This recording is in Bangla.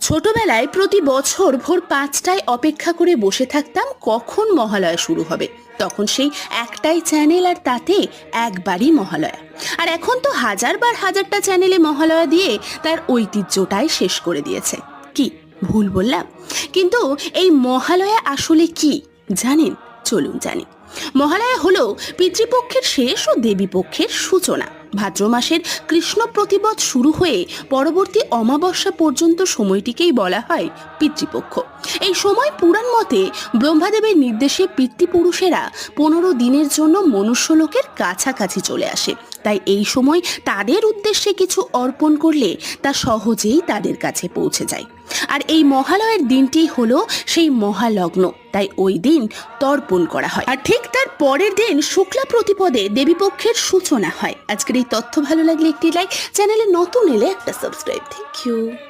ছোটবেলায় প্রতি বছর ভোর ৫টায় অপেক্ষা করে বসে থাকতাম কখন মহালয়া শুরু হবে। তখন সেই একটাই চ্যানেল, আর তাতে একবারই মহালয়া। আর এখন তো হাজারবার হাজারটা চ্যানেলে মহালয়া দিয়ে তার ঐতিহ্যটাই শেষ করে দিয়েছে। কি ভুল বললাম? কিন্তু এই মহালয়া আসলে কি জানেন? চলুন জানি। মহালয়া হলো পিতৃপক্ষের শেষ ও দেবীপক্ষের সূচনা। ভাদ্র মাসের কৃষ্ণ প্রতিপদ শুরু হয়ে পরবর্তী অমাবস্যা পর্যন্ত সময়টিকেই বলা হয় পিতৃপক্ষ। এই সময় পুরাণ মতে ব্রহ্মাদেবের নির্দেশে পিতৃপুরুষেরা 15 দিনের জন্য মনুষ্যলোকের কাছাকাছি চলে আসে। তাই এই সময় তাদের উদ্দেশ্যে কিছু অর্পণ করলে তা সহজেই তাদের কাছে পৌঁছে যায়। আর এই মহালয়ের দিনটি হলো সেই মহালগ্ন, তাই ওই দিন তর্পণ করা হয়। আর ঠিক তার পরের দিন শুক্লা প্রতিপদে দেবীপক্ষের সূচনা হয়। আজকের এই তথ্য ভালো লাগলে একটি লাইক, চ্যানেলে নতুন এলে একটা সাবস্ক্রাইব। Thank you.